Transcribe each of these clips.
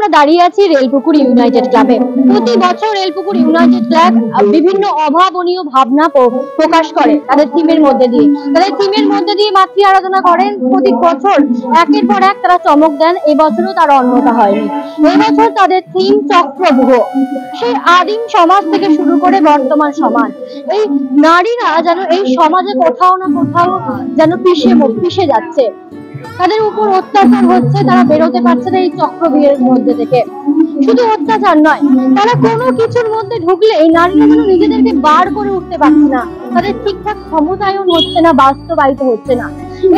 আমরা দাঁড়িয়ে আছি রেলপুকুর ইউনাইটেড ক্লাবে। প্রতি বছর রেলপুকুর ইউনাইটেড ক্লাব বিভিন্ন অভাবনীয় ভাবনা প্রকাশ করে তাদের থিমের মধ্যে দিয়ে। তাদের থিমের মধ্যে দিয়ে মাতৃ আরাধনা করেন প্রতি বছর, একের পর এক তারা চমক দেন। এবছরও তার অন্যতা হয়নি। এবছর তাদের থিম চক্রব্যূহ। সেই আদিম সমাজ থেকে শুরু করে বর্তমান সমাজ, এই নারীরা যেন এই সমাজে কোথাও না কোথাও যেন পিষে যাচ্ছে, তাদের উপর অত্যাচার হচ্ছে, তারা বেরোতে পারছে না এই চক্রব্যূহের মধ্যে থেকে। শুধু অত্যাচার নয়, তারা কোনো কিছুর মধ্যে ঢুকলে এই নারীরা যেন নিজেদেরকে বার করে উঠতে পারছে না, তাদের ঠিকঠাক ক্ষমতায়ন হচ্ছে না, বাস্তবায়িত হচ্ছে না।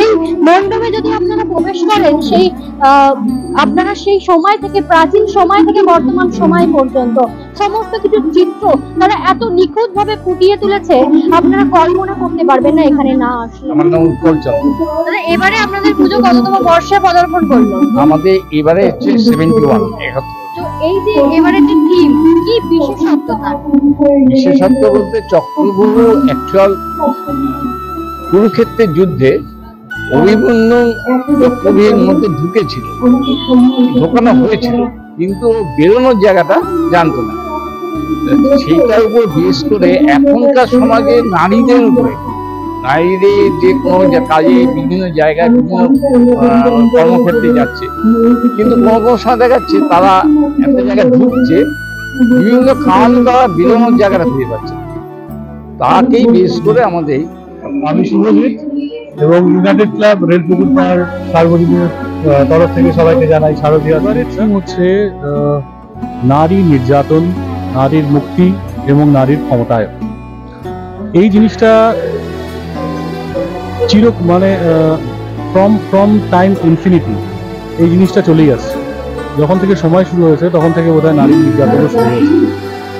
এই মণ্ডপে যদি আপনারা প্রবেশ করেন, আপনারা সেই সময় থেকে, প্রাচীন সময় থেকে বর্তমান সময় পর্যন্ত সমস্ত কিছু চিত্র তারা এত নিখুঁত ভাবে ফুটিয়ে তুলেছে, আপনারা কল্পনা করতে পারবেন না এখানে না আসলে। আমার নাম উৎপল চন্দ্র। এবারে আপনাদের পুজো কততম বর্ষে পদার্পণ করলো? আমাদের এবারে হচ্ছে 71। তো এই যে এবারে যে থিম, কি বিশেষত্বতা? বিশেষত্ব বলতে চক্রব্যূহ অ্যাকচুয়াল কুরুক্ষেত্রের যুদ্ধে অভিমন্যু চক্রব্যূহের মধ্যে ঢোকানো হয়েছিল, কিন্তু বেরোনোর জায়গাটা জানতো না। সেইটার উপর বেশ করে এখনকার সমাজে নারীদের উপরে, নারীদের যে কোনো কাজে বিভিন্ন জায়গায় বিভিন্ন কর্মক্ষেত্রে যাচ্ছে, কিন্তু কোনো কোনো সময় দেখা যাচ্ছে তারা একটা জায়গায় ঢুকছে, বিভিন্ন কারণ তারা বেরোনোর জায়গাটা খুঁজে পাচ্ছে। তাকেই বেশ করে আমাদের আমি শুভজিৎ এবং ইউনাইটেড ক্লাব রেলপুকুর পাড় সার্বজনীন তরফ থেকে সবাইকে জানাই শারদীয়। থিম হচ্ছে নারী নির্যাতন, নারীর মুক্তি এবং নারীর ক্ষমতায়ন। এই জিনিসটা ফ্রম টাইম ইনফিনিটি এই জিনিসটা চলেই আসছে। যখন থেকে সময় শুরু হয়েছে তখন থেকে বোধহয় নারী নির্যাতনও শুরু হয়েছে,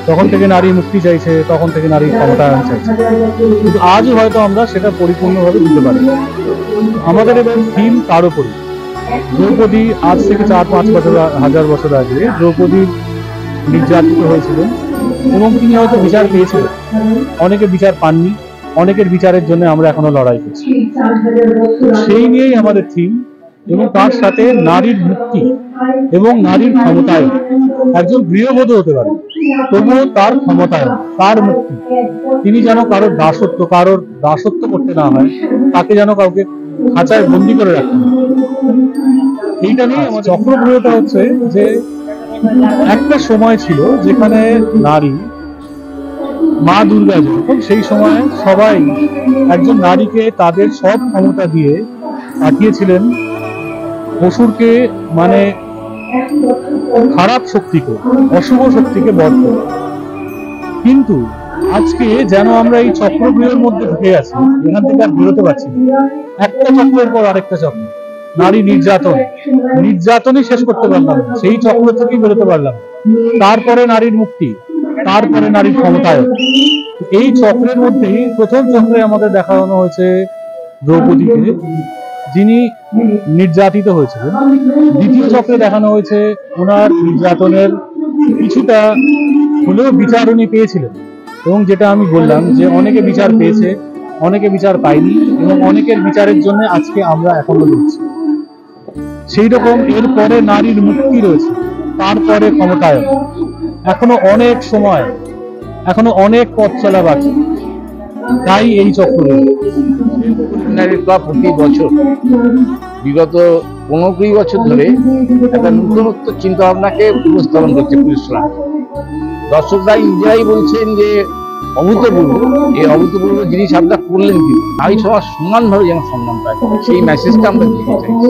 তখন থেকে নারী মুক্তি চাইছে, তখন থেকে নারী ক্ষমতায়ন চাইছে, কিন্তু আজও হয়তো আমরা সেটা পরিপূর্ণভাবে দিতে পারি। আমাদের এবার থিম তার উপরই। দ্রৌপদী আজ থেকে 4-5 বছর আগে দ্রৌপদী নির্যাতিত হয়েছিলেন এবং তিনি হয়তো বিচার পেয়েছিলেন, অনেকে বিচার পাননি, অনেকের বিচারের জন্য আমরা এখনো লড়াই করছি। সেই নিয়েই আমাদের থিম, এবং তার সাথে নারীর মুক্তি এবং নারীর ক্ষমতায়ন। একজন গৃহবধূ হতে পারে, তবুও তার ক্ষমতায়ন, তার মুক্তি। তিনি যেন কারোর দাসত্ব করতে না হয়, তাকে যেন কাউকে খাঁচায় বন্দি করে রাখতে হয়। এইটা নিয়ে আমার চক্রব্যূহটা হচ্ছে যে একটা সময় ছিল যেখানে নারী, মা দুর্গা যখন, সেই সময় সবাই একজন নারীকে তাদের সব ক্ষমতা দিয়ে পাঠিয়েছিলেন অসুরকে, মানে খারাপ শক্তিকে, অশুভ শক্তিকে বধ করে। কিন্তু আজকে যেন আমরা এই চক্রব্যূহের মধ্যে ঢুকে আছি, এখান থেকে আর বেরোতে পারছি না। একটা চক্রের পর আরেকটা চক্র, নারী নির্যাতনই শেষ করতে পারলাম না, সেই চক্র থেকেই বেরোতে পারলাম। তারপরে নারীর মুক্তি, তারপরে নারীর ক্ষমতায়ন। এই চক্রের মধ্যেই প্রথম চক্রে আমাদের দেখানো হয়েছে দ্রৌপদীকে, যিনি নির্যাতিত হয়েছিলেন। দ্বিতীয় চক্রে দেখানো হয়েছে ওনার নির্যাতনের কিছুটা হলেও বিচার উনি পেয়েছিলেন, এবং যেটা আমি বললাম যে অনেকে বিচার পেয়েছে, অনেকে বিচার পায়নি, এবং অনেকের বিচারের জন্য আজকে আমরা এখনো লড়ছি। সেই রকম এরপরে নারীর মুক্তি রয়েছে, তারপরে ক্ষমতায়ন। এখনো অনেক সময়, এখনো অনেক পথ চলা বাকি, তাই এই চক্র। নারীর ক্লাব প্রতি বছর বিগত 15-20 বছর ধরে একটা নতুনত্ব চিন্তা ভাবনাকে উপস্থাপন করছে পুরুষরা। দর্শকরা নিজেরাই বলছেন যে অভূতপূর্ব, এই অভূতপূর্ব জিনিস আপনারা করলেন, কিন্তু নারী সমাজ সমানভাবে যেন সম্মান পায়, সেই মেসেজটা আমরা দিতে চাইছি।